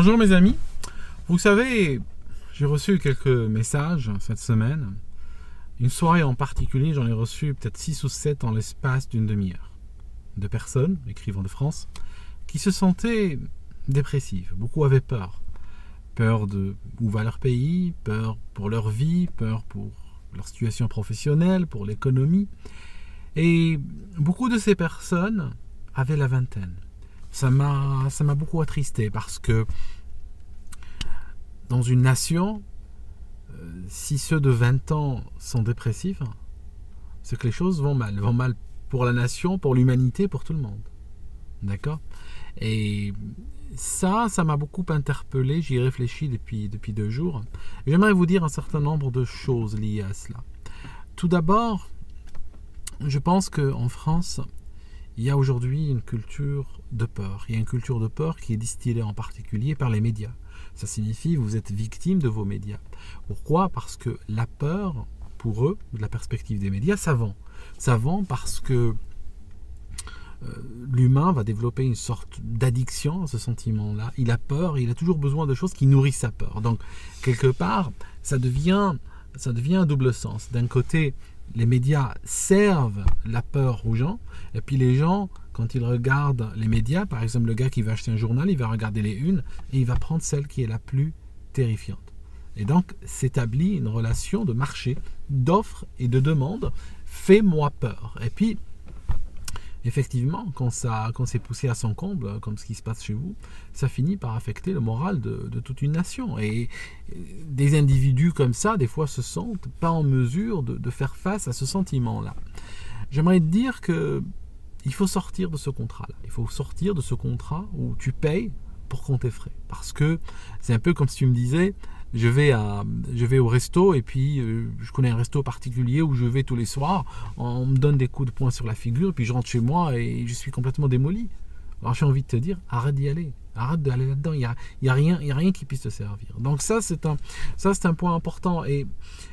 Bonjour mes amis, vous savez, j'ai reçu quelques messages cette semaine. Une soirée en particulier, j'en ai reçu peut-être 6 ou 7 en l'espace d'une demi-heure. De personnes, écrivant de France, qui se sentaient dépressives. Beaucoup avaient peur. Peur de où va leur pays, peur pour leur vie, peur pour leur situation professionnelle, pour l'économie. Et beaucoup de ces personnes avaient la vingtaine. Ça m'a beaucoup attristé parce que dans une nation, si ceux de 20 ans sont dépressifs, c'est que les choses vont mal. Vont mal pour la nation, pour l'humanité, pour tout le monde. D'accord ? Et ça m'a beaucoup interpellé, j'y réfléchis depuis 2 jours. J'aimerais vous dire un certain nombre de choses liées à cela. Tout d'abord, je pense qu'en France, il y a aujourd'hui une culture de peur. Il y a une culture de peur qui est distillée en particulier par les médias. Ça signifie que vous êtes victime de vos médias. Pourquoi ? Parce que la peur, pour eux, de la perspective des médias, ça vend. Ça vend parce que l'humain va développer une sorte d'addiction à ce sentiment-là. Il a peur, il a toujours besoin de choses qui nourrissent sa peur. Donc, quelque part, ça devient un double sens. D'un côté, les médias servent la peur aux gens, et puis les gens, quand ils regardent les médias, par exemple le gars qui va acheter un journal, il va regarder les unes, et il va prendre celle qui est la plus terrifiante. Et donc s'établit une relation de marché, d'offre et de demande, fais-moi peur. Et puis, effectivement, quand c'est poussé à son comble, comme ce qui se passe chez vous, ça finit par affecter le moral de toute une nation. Et des individus comme ça, des fois, se sentent pas en mesure de faire face à ce sentiment-là. J'aimerais te dire qu'il faut sortir de ce contrat-là. Il faut sortir de ce contrat où tu payes pour qu'on t'effraie. Parce que c'est un peu comme si tu me disais, je vais au resto et puis je connais un resto particulier où je vais tous les soirs, on me donne des coups de poing sur la figure, puis je rentre chez moi et je suis complètement démoli. Alors j'ai envie de te dire, arrête d'y aller, arrête d'aller là-dedans, il y a rien qui puisse te servir. Donc ça c'est un point important. Et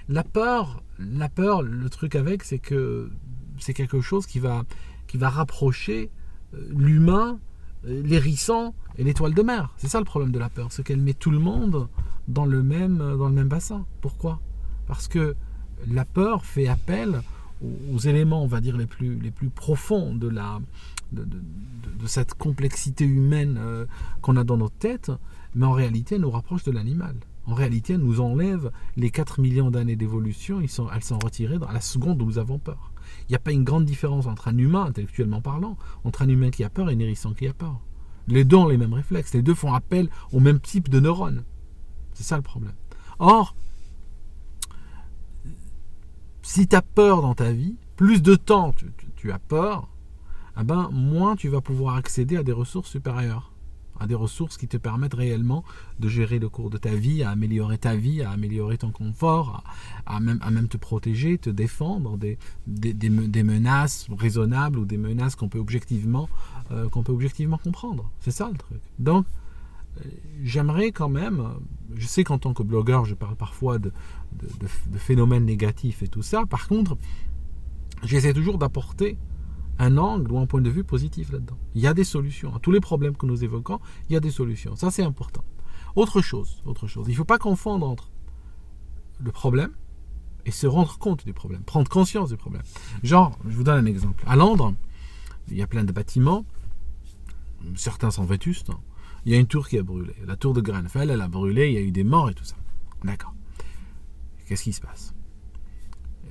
la peur, le truc avec, c'est que c'est quelque chose qui va rapprocher l'humain, l'hérisson et l'étoile de mer. C'est ça le problème de la peur, c'est qu'elle met tout le monde dans le même bassin. Pourquoi ? Parce que la peur fait appel aux éléments, on va dire, les plus profonds de cette complexité humaine qu'on a dans notre tête, mais en réalité, elle nous rapproche de l'animal. En réalité, elle nous enlève les 4 millions d'années d'évolution, elles sont retirées dans la seconde où nous avons peur. Il n'y a pas une grande différence entre un humain, intellectuellement parlant, entre un humain qui a peur et un hérisson qui a peur. Les deux ont les mêmes réflexes, les deux font appel au même type de neurones. C'est ça le problème. Or, si tu as peur dans ta vie, plus de temps tu as peur, moins tu vas pouvoir accéder à des ressources supérieures, à des ressources qui te permettent réellement de gérer le cours de ta vie, à améliorer ta vie, à améliorer ton confort, à même te protéger, te défendre des menaces raisonnables ou des menaces qu'on peut objectivement comprendre. C'est ça le truc. Donc, j'aimerais quand même, je sais qu'en tant que blogueur, je parle parfois de phénomènes négatifs et tout ça. Par contre, j'essaie toujours d'apporter un angle ou un point de vue positif là-dedans. Il y a des solutions. À tous les problèmes que nous évoquons, il y a des solutions. Ça, c'est important. Autre chose. Il ne faut pas confondre entre le problème et se rendre compte du problème, prendre conscience du problème. Genre, je vous donne un exemple. À Londres, il y a plein de bâtiments, certains sont vétustes. Il y a une tour qui a brûlé. La tour de Grenfell, elle a brûlé, il y a eu des morts et tout ça. D'accord. Qu'est-ce qui se passe ?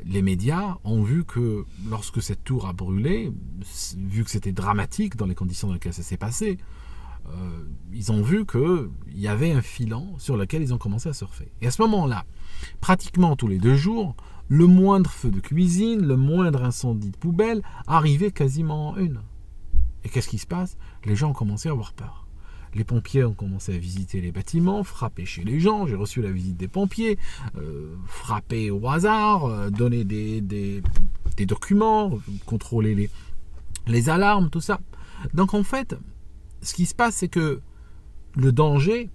Les médias ont vu que lorsque cette tour a brûlé, vu que c'était dramatique dans les conditions dans lesquelles ça s'est passé, ils ont vu qu'il y avait un filon sur lequel ils ont commencé à surfer. Et à ce moment-là, pratiquement tous les 2 jours, le moindre feu de cuisine, le moindre incendie de poubelle arrivait quasiment en une. Et qu'est-ce qui se passe ? Les gens ont commencé à avoir peur. Les pompiers ont commencé à visiter les bâtiments, frapper chez les gens. J'ai reçu la visite des pompiers, frapper au hasard, donner des documents, contrôler les alarmes, tout ça. Donc en fait, ce qui se passe, c'est que le danger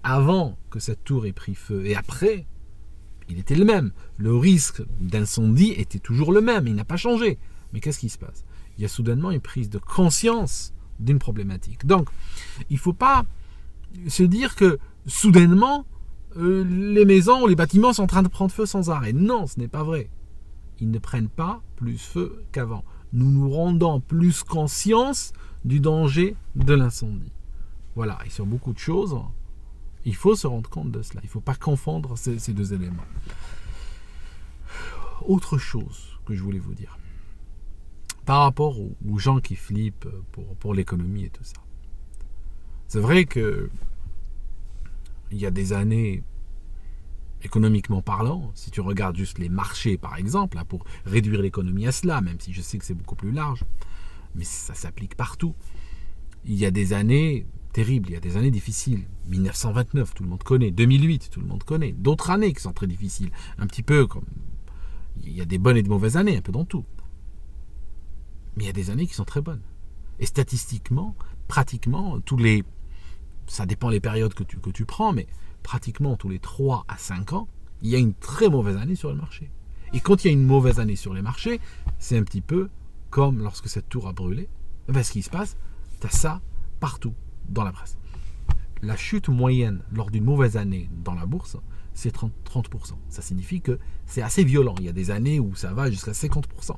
avant que cette tour ait pris feu et après, il était le même. Le risque d'incendie était toujours le même, il n'a pas changé. Mais qu'est-ce qui se passe ? Il y a soudainement une prise de conscience d'une problématique. Donc, il ne faut pas se dire que soudainement, les maisons, les bâtiments sont en train de prendre feu sans arrêt. Non, ce n'est pas vrai. Ils ne prennent pas plus feu qu'avant. Nous nous rendons plus conscience du danger de l'incendie. Voilà, et sur beaucoup de choses, il faut se rendre compte de cela. Il ne faut pas confondre ces deux éléments. Autre chose que je voulais vous dire, par rapport aux gens qui flippent pour l'économie et tout ça. C'est vrai que il y a des années, économiquement parlant, si tu regardes juste les marchés par exemple, hein, pour réduire l'économie à cela, même si je sais que c'est beaucoup plus large, mais ça s'applique partout. Il y a des années terribles, il y a des années difficiles. 1929, tout le monde connaît. 2008, tout le monde connaît. D'autres années qui sont très difficiles. Un petit peu comme... Il y a des bonnes et de mauvaises années, un peu dans tout. Mais il y a des années qui sont très bonnes. Et statistiquement, pratiquement, ça dépend les périodes que tu prends, mais pratiquement tous les 3 à 5 ans, il y a une très mauvaise année sur le marché. Et quand il y a une mauvaise année sur les marchés, c'est un petit peu comme lorsque cette tour a brûlé. Ben, ce qui se passe, tu as ça partout dans la presse. La chute moyenne lors d'une mauvaise année dans la bourse, c'est 30%. Ça signifie que c'est assez violent. Il y a des années où ça va jusqu'à 50%.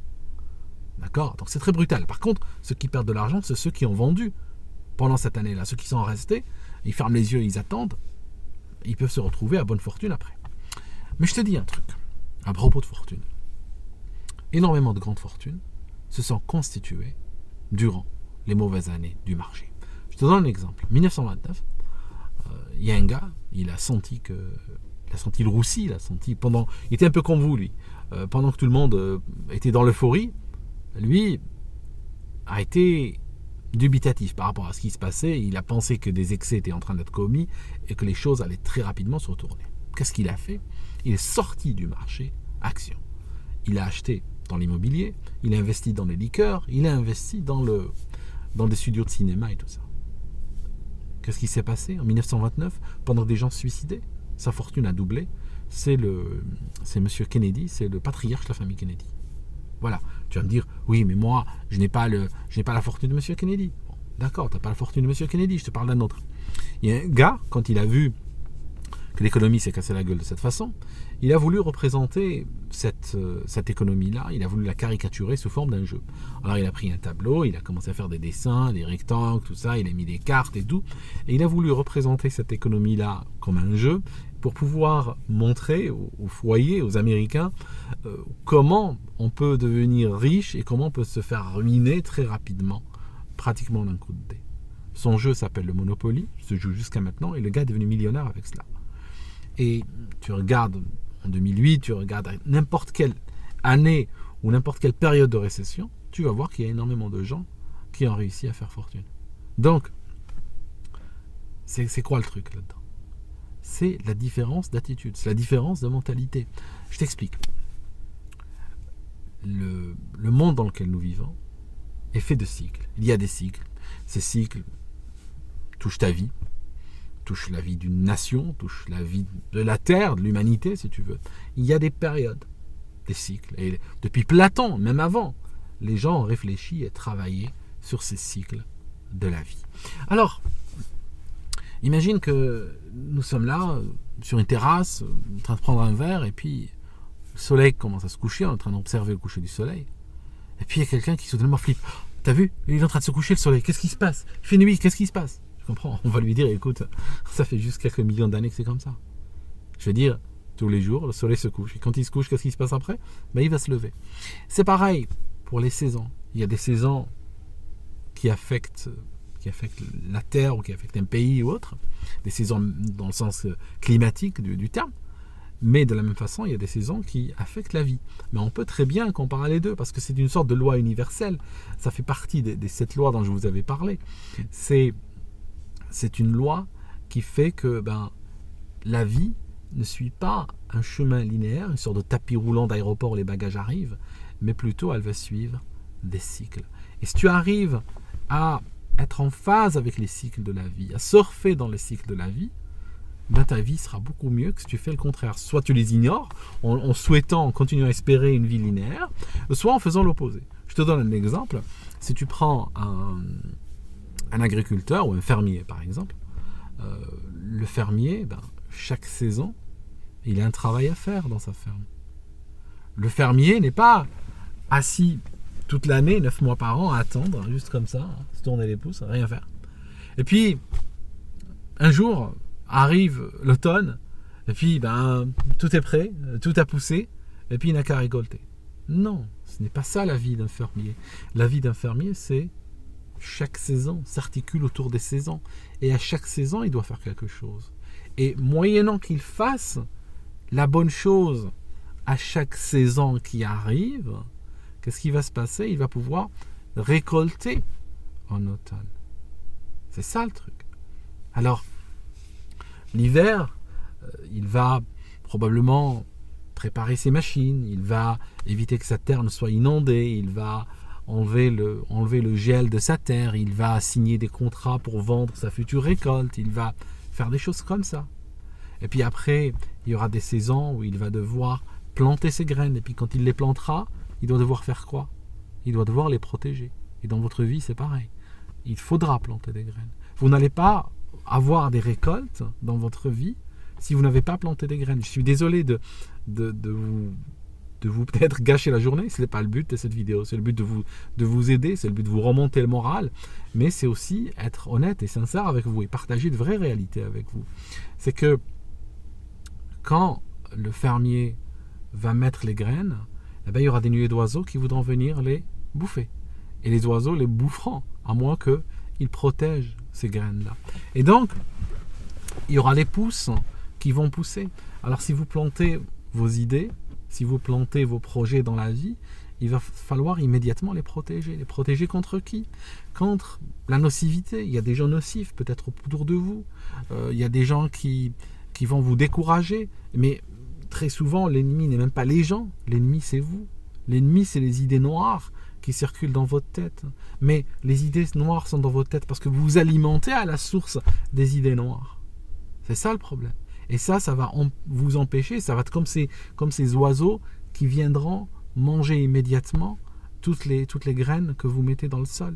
D'accord ? Donc c'est très brutal. Par contre, ceux qui perdent de l'argent, c'est ceux qui ont vendu pendant cette année-là. Ceux qui sont restés, ils ferment les yeux, ils attendent. Ils peuvent se retrouver à bonne fortune après. Mais je te dis un truc, à propos de fortune. Énormément de grandes fortunes se sont constituées durant les mauvaises années du marché. Je te donne un exemple. 1929, il y a un gars, il a senti le roussi, il était un peu comme vous, lui. Pendant que tout le monde était dans l'euphorie, lui a été dubitatif par rapport à ce qui se passait. Il a pensé que des excès étaient en train d'être commis et que les choses allaient très rapidement se retourner. Qu'est-ce qu'il a fait ? Il est sorti du marché action. Il a acheté dans l'immobilier, il a investi dans les liqueurs, il a investi dans des studios de cinéma et tout ça. Qu'est-ce qui s'est passé en 1929 pendant que des gens se suicidaient ? Sa fortune a doublé. C'est Monsieur Kennedy, c'est le patriarche de la famille Kennedy. Voilà, tu vas me dire, oui, mais moi, je n'ai pas la fortune de M. Kennedy. Bon, d'accord, tu n'as pas la fortune de M. Kennedy, je te parle d'un autre. Il y a un gars, quand il a vu que l'économie s'est cassée la gueule de cette façon, il a voulu représenter cette économie-là, il a voulu la caricaturer sous forme d'un jeu. Alors il a pris un tableau, il a commencé à faire des dessins, des rectangles, tout ça, il a mis des cartes et tout, et il a voulu représenter cette économie-là comme un jeu, pour pouvoir montrer au foyer, aux Américains, comment on peut devenir riche et comment on peut se faire ruiner très rapidement, pratiquement d'un coup de dé. Son jeu s'appelle le Monopoly, il se joue jusqu'à maintenant, et le gars est devenu millionnaire avec cela. Et tu regardes en 2008, tu regardes n'importe quelle année ou n'importe quelle période de récession, tu vas voir qu'il y a énormément de gens qui ont réussi à faire fortune. Donc, c'est quoi le truc là-dedans ? C'est la différence d'attitude, c'est la différence de mentalité. Je t'explique. Le monde dans lequel nous vivons est fait de cycles. Il y a des cycles. Ces cycles touchent ta vie, touchent la vie d'une nation, touchent la vie de la Terre, de l'humanité, si tu veux. Il y a des périodes, des cycles. Et depuis Platon, même avant, les gens ont réfléchi et travaillé sur ces cycles de la vie. Alors, imagine que nous sommes là, sur une terrasse, en train de prendre un verre, et puis le soleil commence à se coucher, on est en train d'observer le coucher du soleil. Et puis il y a quelqu'un qui soudainement flippe. Oh, t'as vu ? Il est en train de se coucher le soleil, qu'est-ce qui se passe ? Il fait nuit, qu'est-ce qui se passe ? Je comprends, on va lui dire, écoute, ça fait juste quelques millions d'années que c'est comme ça. Je veux dire, tous les jours, le soleil se couche. Et quand il se couche, qu'est-ce qui se passe après ? Ben, il va se lever. C'est pareil pour les saisons. Il y a des saisons qui affectent la terre ou qui affectent un pays ou autre, des saisons dans le sens climatique du terme, mais de la même façon, il y a des saisons qui affectent la vie. Mais on peut très bien comparer les deux, parce que c'est une sorte de loi universelle. Ça fait partie des 7 lois dont je vous avais parlé. C'est une loi qui fait que la vie ne suit pas un chemin linéaire, une sorte de tapis roulant d'aéroport où les bagages arrivent, mais plutôt elle va suivre des cycles. Et si tu arrives à être en phase avec les cycles de la vie, à surfer dans les cycles de la vie, ta vie sera beaucoup mieux que si tu fais le contraire. Soit tu les ignores en souhaitant, en continuant à espérer une vie linéaire, soit en faisant l'opposé. Je te donne un exemple. Si tu prends un agriculteur ou un fermier par exemple, le fermier, chaque saison, il a un travail à faire dans sa ferme. Le fermier n'est pas assis toute l'année, 9 mois par an, à attendre, juste comme ça, se tourner les pouces, rien faire. Et puis, un jour, arrive l'automne, et puis tout est prêt, tout a poussé, et puis il n'a qu'à récolter. Non, ce n'est pas ça la vie d'un fermier. La vie d'un fermier, c'est chaque saison s'articule autour des saisons. Et à chaque saison, il doit faire quelque chose. Et moyennant qu'il fasse la bonne chose à chaque saison qui arrive, qu'est-ce qui va se passer? Il va pouvoir récolter en automne. C'est ça le truc. Alors, l'hiver, il va probablement préparer ses machines, il va éviter que sa terre ne soit inondée, il va enlever le gel de sa terre, il va signer des contrats pour vendre sa future récolte, il va faire des choses comme ça. Et puis après, il y aura des saisons où il va devoir planter ses graines, et puis quand il les plantera, il doit devoir faire quoi? Il doit devoir les protéger. Et dans votre vie, c'est pareil. Il faudra planter des graines. Vous n'allez pas avoir des récoltes dans votre vie si vous n'avez pas planté des graines. Je suis désolé de vous peut-être gâcher la journée, ce n'est pas le but de cette vidéo, c'est le but de vous aider, c'est le but de vous remonter le moral, mais c'est aussi être honnête et sincère avec vous et partager de vraies réalités avec vous. C'est que quand le fermier va mettre les graines, il y aura des nuées d'oiseaux qui voudront venir les bouffer. Et les oiseaux les boufferont, à moins qu'ils protègent ces graines-là. Et donc, il y aura les pousses qui vont pousser. Alors si vous plantez vos idées, si vous plantez vos projets dans la vie, il va falloir immédiatement les protéger. Les protéger contre qui? Contre la nocivité. Il y a des gens nocifs peut-être autour de vous. Il y a des gens qui vont vous décourager. Mais très souvent, l'ennemi n'est même pas les gens. L'ennemi, c'est vous. L'ennemi, c'est les idées noires qui circulent dans votre tête. Mais les idées noires sont dans votre tête parce que vous vous alimentez à la source des idées noires. C'est ça le problème. Et ça va vous empêcher, ça va être comme ces oiseaux qui viendront manger immédiatement toutes les graines que vous mettez dans le sol.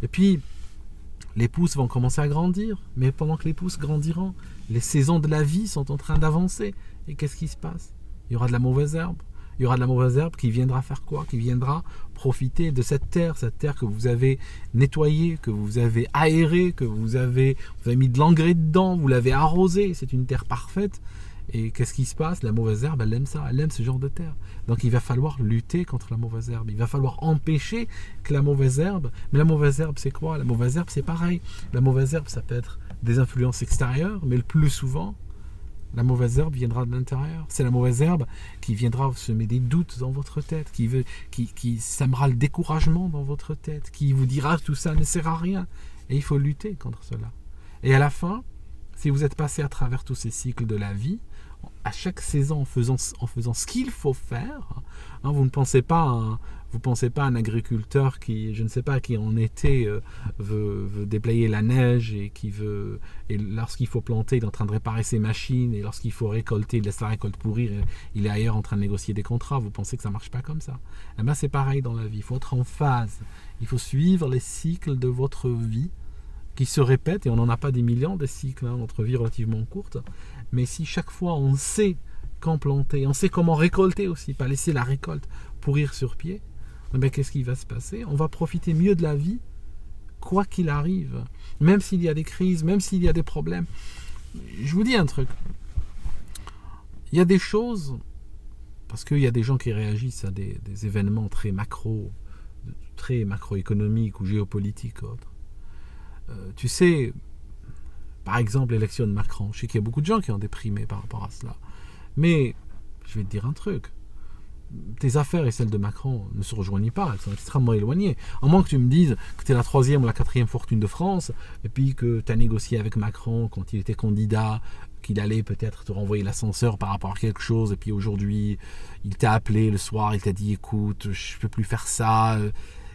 Et puis, les pousses vont commencer à grandir, mais pendant que les pousses grandiront, les saisons de la vie sont en train d'avancer. Et qu'est-ce qui se passe? Il y aura de la mauvaise herbe. Il y aura de la mauvaise herbe qui viendra faire quoi? Qui viendra profiter de cette terre que vous avez nettoyée, que vous avez aérée, que vous avez mis de l'engrais dedans, vous l'avez arrosée, c'est une terre parfaite. Et qu'est-ce qui se passe? La mauvaise herbe, elle aime ça, elle aime ce genre de terre. Donc il va falloir lutter contre la mauvaise herbe. Il va falloir empêcher que la mauvaise herbe... Mais la mauvaise herbe, c'est quoi? La mauvaise herbe, c'est pareil. La mauvaise herbe, ça peut être des influences extérieures, mais le plus souvent, la mauvaise herbe viendra de l'intérieur. C'est la mauvaise herbe qui viendra semer des doutes dans votre tête, qui sèmera le découragement dans votre tête, qui vous dira tout ça ne sert à rien. Et il faut lutter contre cela. Et à la fin, si vous êtes passé à travers tous ces cycles de la vie, à chaque saison en faisant ce qu'il faut faire, vous ne pensez pas à un agriculteur qui, je ne sais pas, qui en été veut déployer la neige et lorsqu'il faut planter, il est en train de réparer ses machines, et lorsqu'il faut récolter, il laisse la récolte pourrir, il est ailleurs en train de négocier des contrats. Vous pensez que ça ne marche pas comme ça? Eh bien, c'est pareil dans la vie, il faut être en phase, il faut suivre les cycles de votre vie qui se répètent, et on n'en a pas des millions de cycles, notre vie est relativement courte, mais si chaque fois on sait quand planter, on sait comment récolter aussi, pas laisser la récolte pourrir sur pied, eh qu'est-ce qui va se passer? On va profiter mieux de la vie, quoi qu'il arrive, même s'il y a des crises, même s'il y a des problèmes. Je vous dis un truc, il y a des choses, parce qu'il y a des gens qui réagissent à des événements très macroéconomiques ou géopolitiques autres. Tu sais, par exemple l'élection de Macron, je sais qu'il y a beaucoup de gens qui ont déprimé par rapport à cela, mais je vais te dire un truc, tes affaires et celles de Macron ne se rejoignent pas, elles sont extrêmement éloignées, à moins que tu me dises que tu es la 3e ou la 4e fortune de France, et puis que tu as négocié avec Macron quand il était candidat, qu'il allait peut-être te renvoyer l'ascenseur par rapport à quelque chose, et puis aujourd'hui il t'a appelé le soir, il t'a dit écoute, je peux plus faire ça,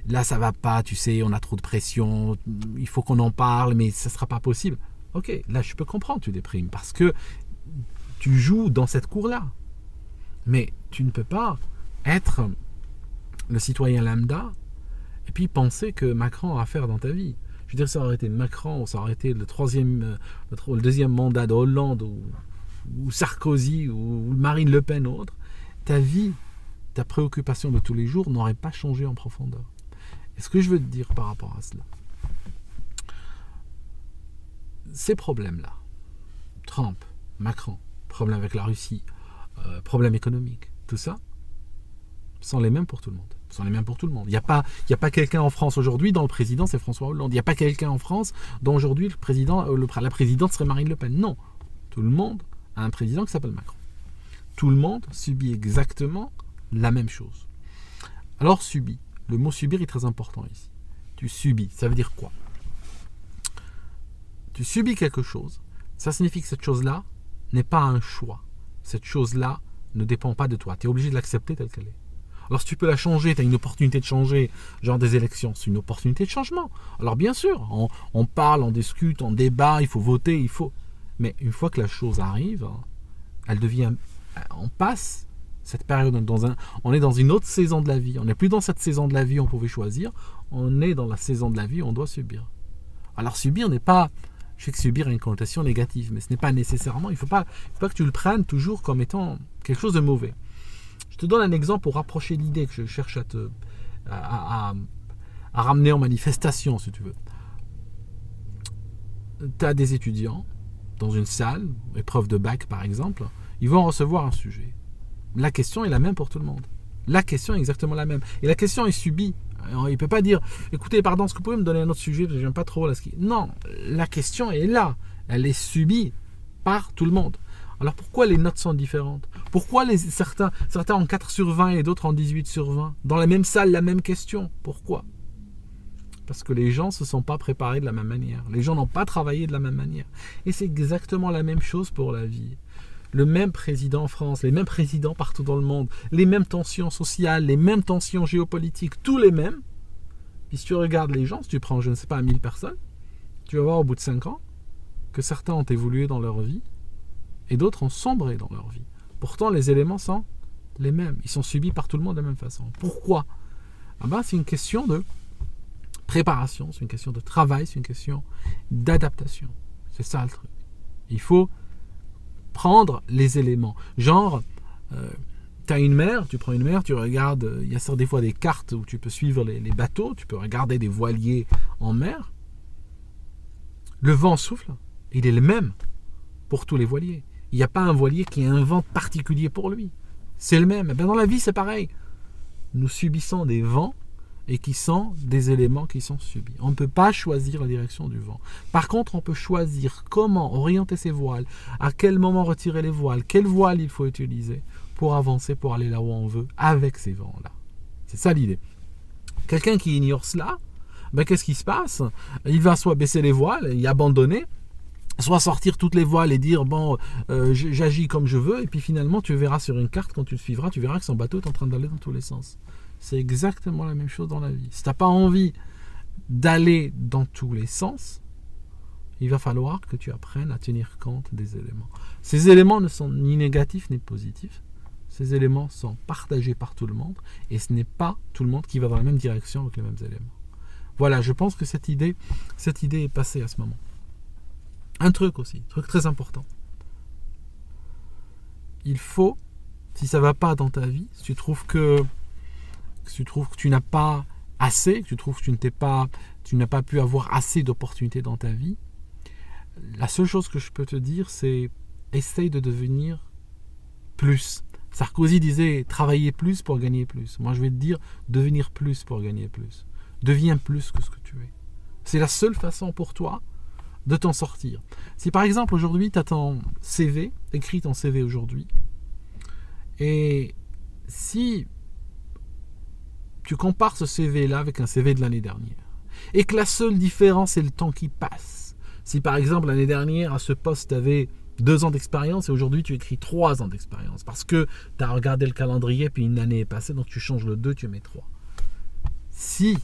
là ça va pas, tu sais, on a trop de pression, il faut qu'on en parle, mais ça sera pas possible. Ok, là je peux comprendre, tu déprimes, parce que tu joues dans cette cour-là. Mais tu ne peux pas être le citoyen lambda et puis penser que Macron a affaire dans ta vie. Je veux dire, ça aurait été Macron, ou ça aurait été le deuxième mandat de Hollande, ou Sarkozy, ou Marine Le Pen, ou autre, ta vie, ta préoccupation de tous les jours n'aurait pas changé en profondeur. Et ce que je veux te dire par rapport à cela, ces problèmes-là, Trump, Macron, problème avec la Russie, problème économique, tout ça, sont les mêmes pour tout le monde. Sont les mêmes pour tout le monde. Il n'y a pas quelqu'un en France aujourd'hui dont le président c'est François Hollande. Il n'y a pas quelqu'un en France dont aujourd'hui la présidente serait Marine Le Pen. Non. Tout le monde a un président qui s'appelle Macron. Tout le monde subit exactement la même chose. Alors subit. Le mot subir est très important ici. Tu subis. Ça veut dire quoi? Tu subis quelque chose. Ça signifie que cette chose-là n'est pas un choix. Cette chose-là ne dépend pas de toi. Tu es obligé de l'accepter telle qu'elle est. Alors si tu peux la changer, tu as une opportunité de changer, genre des élections, c'est une opportunité de changement. Alors bien sûr, on parle, on discute, on débat, il faut voter, Mais une fois que la chose arrive, elle devient... On passe cette période, on est dans une autre saison de la vie. On n'est plus dans cette saison de la vie où on pouvait choisir, on est dans la saison de la vie où on doit subir. Alors subir n'est pas... Je sais que subir a une connotation négative, mais ce n'est pas nécessairement... Il ne faut pas que tu le prennes toujours comme étant quelque chose de mauvais. Je te donne un exemple pour rapprocher l'idée que je cherche à ramener en manifestation, si tu veux. Tu as des étudiants dans une salle, épreuve de bac par exemple, ils vont recevoir un sujet. La question est la même pour tout le monde. La question est exactement la même. Et la question est subie. Il ne peut pas dire, écoutez, pardon, est-ce que vous pouvez me donner un autre sujet, parce que j'aime pas trop là. Non, la question est là. Elle est subie par tout le monde. Alors pourquoi les notes sont différentes? Pourquoi certains ont 4 sur 20 et d'autres en 18 sur 20? Dans la même salle, la même question. Pourquoi? Parce que les gens ne se sont pas préparés de la même manière. Les gens n'ont pas travaillé de la même manière. Et c'est exactement la même chose pour la vie. Le même président en France, les mêmes présidents partout dans le monde, les mêmes tensions sociales, les mêmes tensions géopolitiques, tous les mêmes. Puis si tu regardes les gens, si tu prends, je ne sais pas, 1000 personnes, tu vas voir au bout de 5 ans que certains ont évolué dans leur vie et d'autres ont sombré dans leur vie. Pourtant, les éléments sont les mêmes. Ils sont subis par tout le monde de la même façon. Pourquoi? C'est une question de préparation, c'est une question de travail, c'est une question d'adaptation. C'est ça le truc. Il faut prendre les éléments. Genre, tu as une mer, tu prends une mer, tu regardes, il y a des fois des cartes où tu peux suivre les bateaux, tu peux regarder des voiliers en mer. Le vent souffle, il est le même pour tous les voiliers. Il n'y a pas un voilier qui a un vent particulier pour lui. C'est le même. Dans la vie, c'est pareil. Nous subissons des vents et qui sont des éléments qui sont subis. On ne peut pas choisir la direction du vent. Par contre, on peut choisir comment orienter ses voiles, à quel moment retirer les voiles, quelle voile il faut utiliser pour avancer, pour aller là où on veut, avec ces vents-là. C'est ça l'idée. Quelqu'un qui ignore cela, qu'est-ce qui se passe? Il va soit baisser les voiles et abandonner, soit sortir toutes les voiles et dire j'agis comme je veux, et puis finalement tu verras sur une carte, quand tu le suivras, tu verras que son bateau est en train d'aller dans tous les sens. C'est exactement la même chose dans la vie. Si tu n'as pas envie d'aller dans tous les sens, il va falloir que tu apprennes à tenir compte des éléments. Ces éléments ne sont ni négatifs ni positifs. Ces éléments sont partagés par tout le monde, et ce n'est pas tout le monde qui va dans la même direction avec les mêmes éléments. Voilà, je pense que cette idée est passée à ce moment. Un truc aussi, truc très important. Il faut, si ça ne va pas dans ta vie, si tu trouves que tu n'as pas assez, que tu trouves que tu n'as pas pu avoir assez d'opportunités dans ta vie, la seule chose que je peux te dire, c'est essaye de devenir plus. Sarkozy disait travailler plus pour gagner plus. Moi, je vais te dire devenir plus pour gagner plus. Deviens plus que ce que tu es. C'est la seule façon pour toi de t'en sortir. Si par exemple aujourd'hui tu as ton CV, écris ton CV aujourd'hui, et si tu compares ce CV-là avec un CV de l'année dernière, et que la seule différence est le temps qui passe, si par exemple l'année dernière à ce poste tu avais 2 ans d'expérience et aujourd'hui tu écris 3 ans d'expérience, parce que tu as regardé le calendrier puis une année est passée, donc tu changes le 2, tu mets 3. Si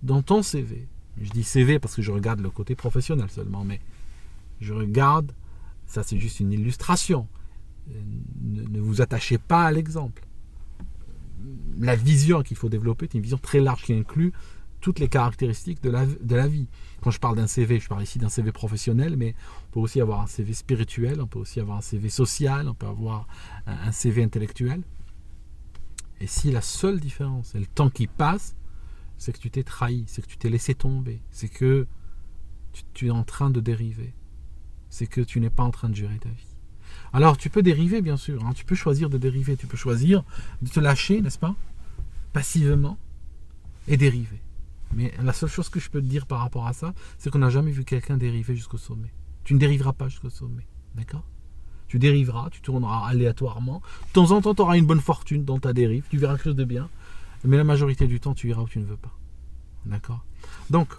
dans ton CV, je dis CV parce que je regarde le côté professionnel seulement, mais je regarde, ça c'est juste une illustration, ne vous attachez pas à l'exemple. La vision qu'il faut développer est une vision très large qui inclut toutes les caractéristiques de la vie. Quand je parle d'un CV, je parle ici d'un CV professionnel, mais on peut aussi avoir un CV spirituel, on peut aussi avoir un CV social, on peut avoir un CV intellectuel. Et si la seule différence, c'est le temps qui passe, c'est que tu t'es trahi, c'est que tu t'es laissé tomber, c'est que tu es en train de dériver, c'est que tu n'es pas en train de gérer ta vie. Alors tu peux dériver bien sûr, tu peux choisir de dériver, tu peux choisir de te lâcher, n'est-ce pas, passivement, et dériver. Mais la seule chose que je peux te dire par rapport à ça, c'est qu'on n'a jamais vu quelqu'un dériver jusqu'au sommet. Tu ne dériveras pas jusqu'au sommet, d'accord ? Tu dériveras, tu tourneras aléatoirement. De temps en temps, tu auras une bonne fortune dans ta dérive, tu verras quelque chose de bien, mais la majorité du temps, tu iras où tu ne veux pas. D'accord ? Donc,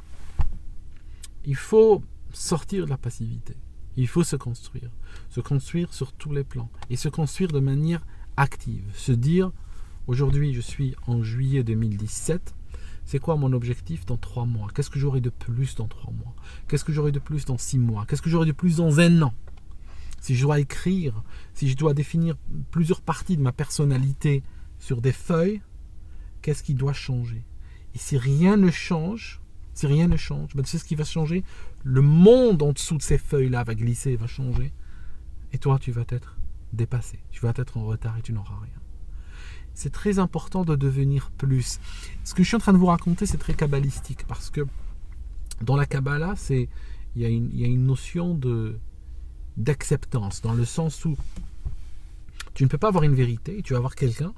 il faut sortir de la passivité. Il faut se construire sur tous les plans, et se construire de manière active. Se dire, aujourd'hui, je suis en juillet 2017, c'est quoi mon objectif dans 3 mois ? Qu'est-ce que j'aurai de plus dans 3 mois ? Qu'est-ce que j'aurai de plus dans 6 mois ? Qu'est-ce que j'aurai de plus dans 1 an ? Si je dois écrire, si je dois définir plusieurs parties de ma personnalité sur des feuilles, qu'est-ce qui doit changer ? Et si rien ne change, tu sais ce qui va changer ? Le monde en dessous de ces feuilles-là va glisser, va changer. Et toi, tu vas être dépassé. Tu vas être en retard et tu n'auras rien. C'est très important de devenir plus. Ce que je suis en train de vous raconter, c'est très kabbalistique. Parce que dans la Kabbalah, il y a une notion d'acceptance, dans le sens où tu ne peux pas avoir une vérité, tu vas avoir quelqu'un,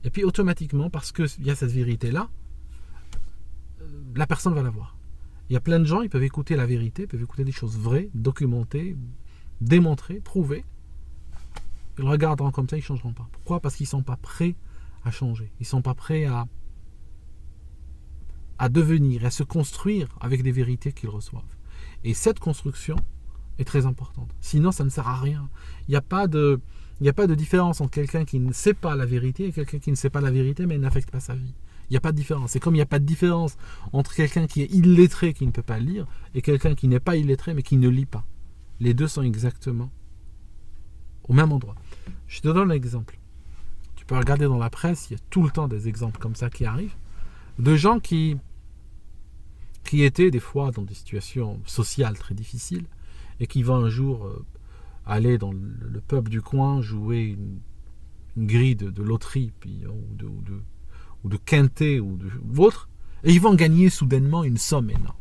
et puis automatiquement, parce qu'il y a cette vérité-là, la personne va l'avoir. Il y a plein de gens, ils peuvent écouter la vérité, ils peuvent écouter des choses vraies, documentées, démontrées, prouvées. Ils le regarderont comme ça, ils ne changeront pas. Pourquoi ? Parce qu'ils ne sont pas prêts à changer. Ils ne sont pas prêts à devenir, à se construire avec des vérités qu'ils reçoivent. Et cette construction est très importante. Sinon, ça ne sert à rien. Il n'y a pas de différence entre quelqu'un qui ne sait pas la vérité et quelqu'un qui ne sait pas la vérité, mais il n'affecte pas sa vie. Il n'y a pas de différence. C'est comme il n'y a pas de différence entre quelqu'un qui est illettré, qui ne peut pas lire, et quelqu'un qui n'est pas illettré, mais qui ne lit pas. Les deux sont exactement au même endroit. Je te donne un exemple. Tu peux regarder dans la presse, il y a tout le temps des exemples comme ça qui arrivent, de gens qui étaient des fois dans des situations sociales très difficiles, et qui vont un jour aller dans le pub du coin, jouer une grille de loterie, puis, ou de quintet, ou autre, et ils vont gagner soudainement une somme énorme.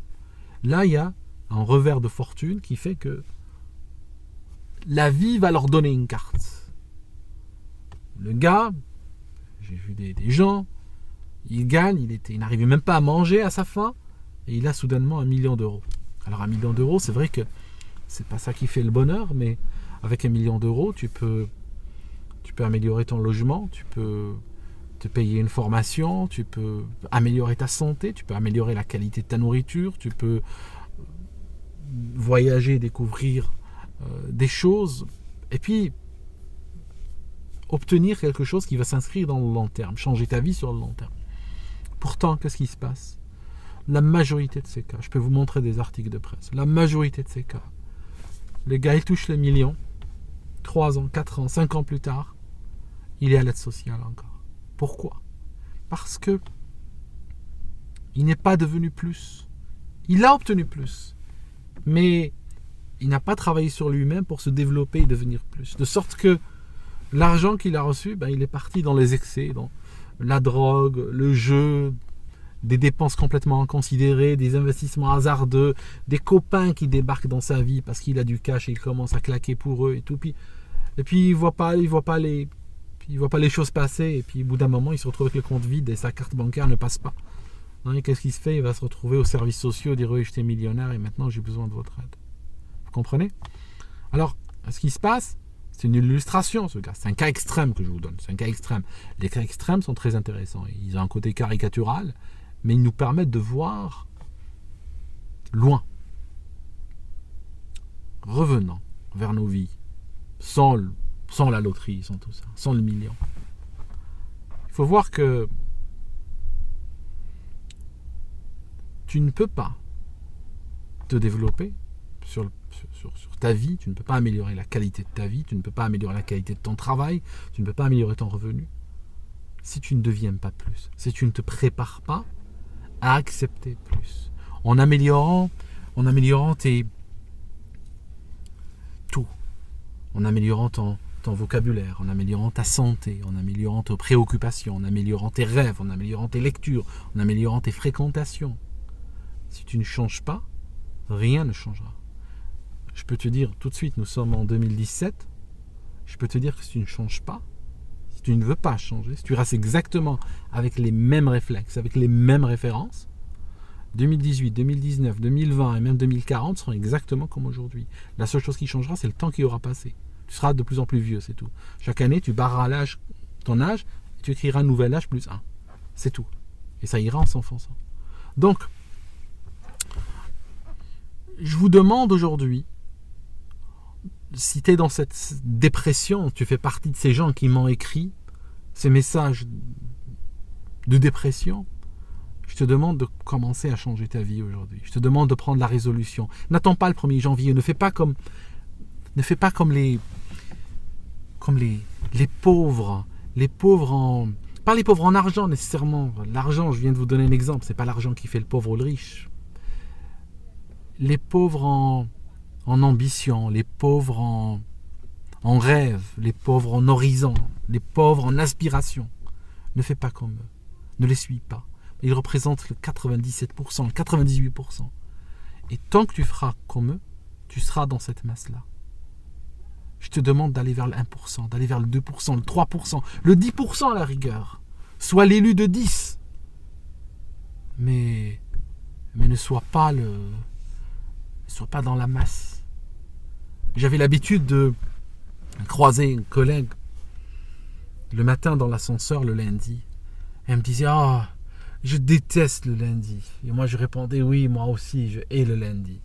Là, il y a un revers de fortune qui fait que la vie va leur donner une carte. Le gars, j'ai vu des gens, il gagne, il n'arrivait même pas à manger à sa faim, et il a soudainement 1 million d'euros. Alors 1 million d'euros, c'est vrai que c'est pas ça qui fait le bonheur, mais avec 1 million d'euros, tu peux améliorer ton logement, tu peux te payer une formation, tu peux améliorer ta santé, tu peux améliorer la qualité de ta nourriture, tu peux voyager, découvrir des choses, et puis obtenir quelque chose qui va s'inscrire dans le long terme, changer ta vie sur le long terme. Pourtant, qu'est-ce qui se passe ? La majorité de ces cas, je peux vous montrer des articles de presse, la majorité de ces cas, les gars, ils touchent les millions, 3 ans, 4 ans, 5 ans plus tard, il est à l'aide sociale encore. Pourquoi ? Parce que il n'est pas devenu plus. Il a obtenu plus, mais il n'a pas travaillé sur lui-même pour se développer et devenir plus. De sorte que l'argent qu'il a reçu, il est parti dans les excès, dans la drogue, le jeu, des dépenses complètement inconsidérées, des investissements hasardeux, des copains qui débarquent dans sa vie parce qu'il a du cash et il commence à claquer pour eux et tout. Et puis il voit pas les choses passer, et puis au bout d'un moment il se retrouve avec le compte vide et sa carte bancaire ne passe pas. Et qu'est-ce qu'il se fait ? Il va se retrouver aux services sociaux, dire oui, j'étais millionnaire et maintenant j'ai besoin de votre aide. Vous comprenez ? Alors, ce qui se passe, c'est une illustration, ce gars. C'est un cas extrême que je vous donne. C'est un cas extrême. Les cas extrêmes sont très intéressants. Ils ont un côté caricatural, mais ils nous permettent de voir loin. Revenons vers nos vies, sans la loterie, sans tout ça, sans le million. Il faut voir que tu ne peux pas te développer sur ta vie, tu ne peux pas améliorer la qualité de ta vie, tu ne peux pas améliorer la qualité de ton travail, tu ne peux pas améliorer ton revenu si tu ne deviens pas plus, si tu ne te prépares pas à accepter plus. En améliorant tout. En améliorant ton vocabulaire, en améliorant ta santé, en améliorant tes préoccupations, en améliorant tes rêves, en améliorant tes lectures, en améliorant tes fréquentations. Si tu ne changes pas, rien ne changera. Je peux te dire tout de suite, nous sommes en 2017, je peux te dire que si tu ne changes pas, si tu ne veux pas changer, si tu restes exactement avec les mêmes réflexes, avec les mêmes références, 2018, 2019, 2020 et même 2040 seront exactement comme aujourd'hui. La seule chose qui changera, c'est le temps qui aura passé. Tu seras de plus en plus vieux, c'est tout. Chaque année, tu barreras ton âge, et tu écriras un nouvel âge plus 1. C'est tout. Et ça ira en s'enfonçant. Donc, je vous demande aujourd'hui, si tu es dans cette dépression, tu fais partie de ces gens qui m'ont écrit ces messages de dépression, je te demande de commencer à changer ta vie aujourd'hui. Je te demande de prendre la résolution. N'attends pas le 1er janvier. Ne fais pas comme les pauvres. Les pauvres en... Pas les pauvres en argent nécessairement. L'argent, je viens de vous donner un exemple. C'est pas l'argent qui fait le pauvre ou le riche. Les pauvres en ambition. Les pauvres en rêve. Les pauvres en horizon. Les pauvres en aspiration. Ne fais pas comme eux. Ne les suis pas. Ils représentent le 97%, le 98%. Et tant que tu feras comme eux, tu seras dans cette masse-là. Je te demande d'aller vers le 1%, d'aller vers le 2%, le 3%, le 10% à la rigueur. Sois l'élu de 10. Mais ne sois pas dans la masse. J'avais l'habitude de croiser une collègue le matin dans l'ascenseur le lundi. Elle me disait « Ah, je déteste le lundi. » Et moi, je répondais « Oui, moi aussi, je hais le lundi. »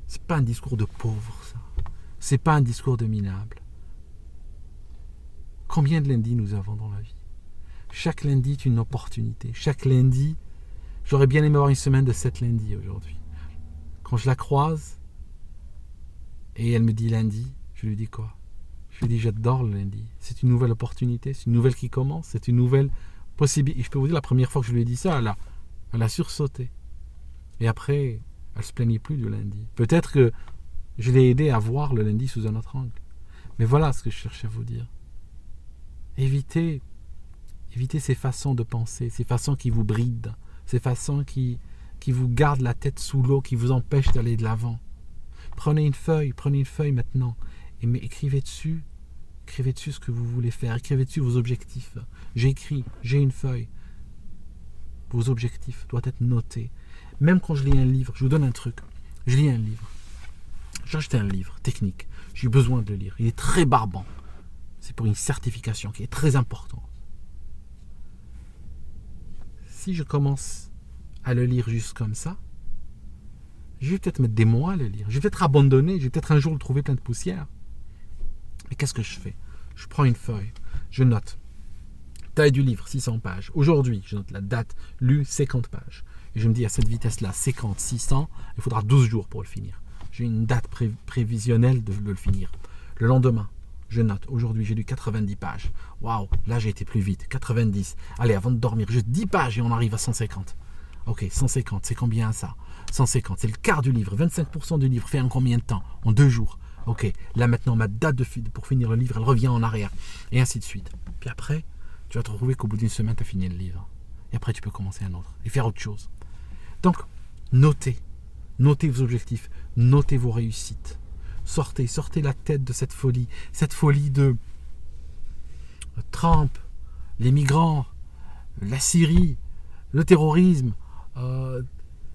C'est pas un discours de pauvre, ça. C'est pas un discours de minable. Combien de lundis nous avons dans la vie? Chaque lundi est une opportunité. Chaque lundi, j'aurais bien aimé avoir une semaine de 7 lundis aujourd'hui. Quand je la croise, et elle me dit lundi, je lui dis quoi? Je lui dis j'adore le lundi. C'est une nouvelle opportunité, c'est une nouvelle qui commence, c'est une nouvelle possibilité. Et je peux vous dire, la première fois que je lui ai dit ça, elle a sursauté. Et après, elle se plaignait plus du lundi. Peut-être que je l'ai aidé à voir le lundi sous un autre angle. Mais voilà ce que je cherchais à vous dire. Évitez ces façons de penser, ces façons qui vous brident, ces façons qui vous gardent la tête sous l'eau, qui vous empêchent d'aller de l'avant. Prenez une feuille maintenant et écrivez dessus ce que vous voulez faire, écrivez dessus vos objectifs. J'ai une feuille. Vos objectifs doivent être notés. Même quand je lis un livre, je vous donne un truc. Je lis un livre. J'ai acheté un livre technique. J'ai eu besoin de le lire. Il est très barbant. C'est pour une certification qui est très importante. Si je commence à le lire juste comme ça, je vais peut-être mettre des mois à le lire. Je vais peut-être abandonner. Je vais peut-être un jour le trouver plein de poussière. Mais qu'est-ce que je fais? Je prends une feuille. Je note. Taille du livre, 600 pages. Aujourd'hui, je note la date, lu 50 pages. Et je me dis à cette vitesse-là, 50, 600, il faudra 12 jours pour le finir. J'ai une date prévisionnelle de le finir. Le lendemain, je note. Aujourd'hui, j'ai lu 90 pages. Waouh, là j'ai été plus vite. 90. Allez, avant de dormir, juste 10 pages et on arrive à 150. Ok, 150, c'est combien ça? 150, c'est le quart du livre. 25% du livre fait en combien de temps? En 2 jours. Ok, là maintenant, ma date pour finir le livre, elle revient en arrière. Et ainsi de suite. Puis après, tu vas te retrouver qu'au bout d'une semaine, tu as fini le livre. Et après, tu peux commencer un autre et faire autre chose. Donc, notez vos objectifs, notez vos réussites. Sortez la tête de cette folie de Trump, les migrants, la Syrie, le terrorisme,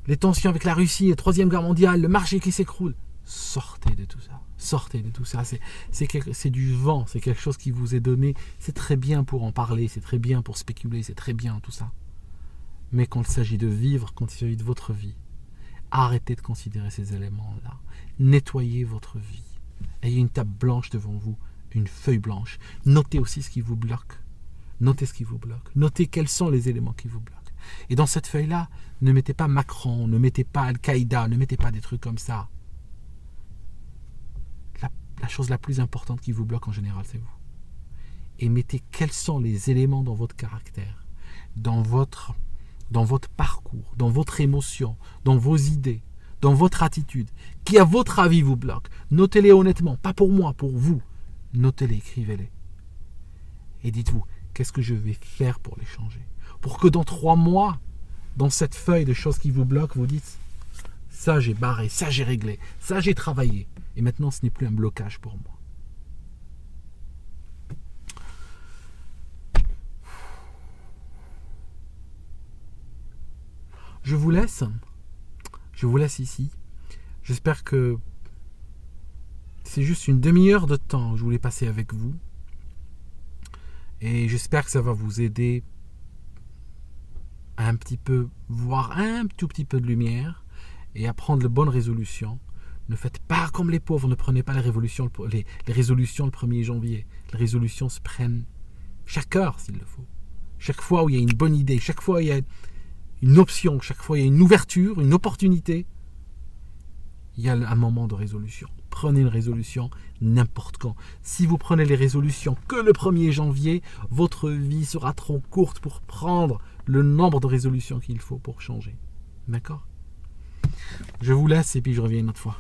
les tensions avec la Russie, la Troisième Guerre mondiale, le marché qui s'écroule. Sortez de tout ça. C'est du vent, c'est quelque chose qui vous est donné. C'est très bien pour en parler, c'est très bien pour spéculer, c'est très bien tout ça. Mais quand il s'agit de vivre, quand il s'agit de votre vie, arrêtez de considérer ces éléments-là. Nettoyez votre vie. Ayez une table blanche devant vous, une feuille blanche. Notez aussi ce qui vous bloque. Notez quels sont les éléments qui vous bloquent. Et dans cette feuille-là, ne mettez pas Macron, ne mettez pas Al-Qaïda, ne mettez pas des trucs comme ça. La chose la plus importante qui vous bloque en général, c'est vous. Et mettez quels sont les éléments dans votre caractère. dans votre parcours, dans votre émotion, dans vos idées, dans votre attitude, qui à votre avis vous bloque. Notez-les honnêtement, pas pour moi, pour vous. Notez-les, écrivez-les. Et dites-vous, qu'est-ce que je vais faire pour les changer? Pour que dans 3 mois, dans cette feuille de choses qui vous bloquent, vous dites, ça j'ai barré, ça j'ai réglé, ça j'ai travaillé. Et maintenant, ce n'est plus un blocage pour moi. Je vous laisse ici. J'espère que c'est juste une demi-heure de temps que je voulais passer avec vous. Et j'espère que ça va vous aider à un petit peu voir un tout petit peu de lumière et à prendre de bonnes résolutions. Ne faites pas comme les pauvres, ne prenez pas les résolutions le 1er janvier. Les résolutions se prennent chaque heure s'il le faut. Chaque fois où il y a une bonne idée, chaque fois où il y a une option, chaque fois il y a une ouverture, une opportunité, il y a un moment de résolution. Prenez une résolution n'importe quand. Si vous prenez les résolutions que le 1er janvier, votre vie sera trop courte pour prendre le nombre de résolutions qu'il faut pour changer. D'accord ? Je vous laisse et puis je reviens une autre fois.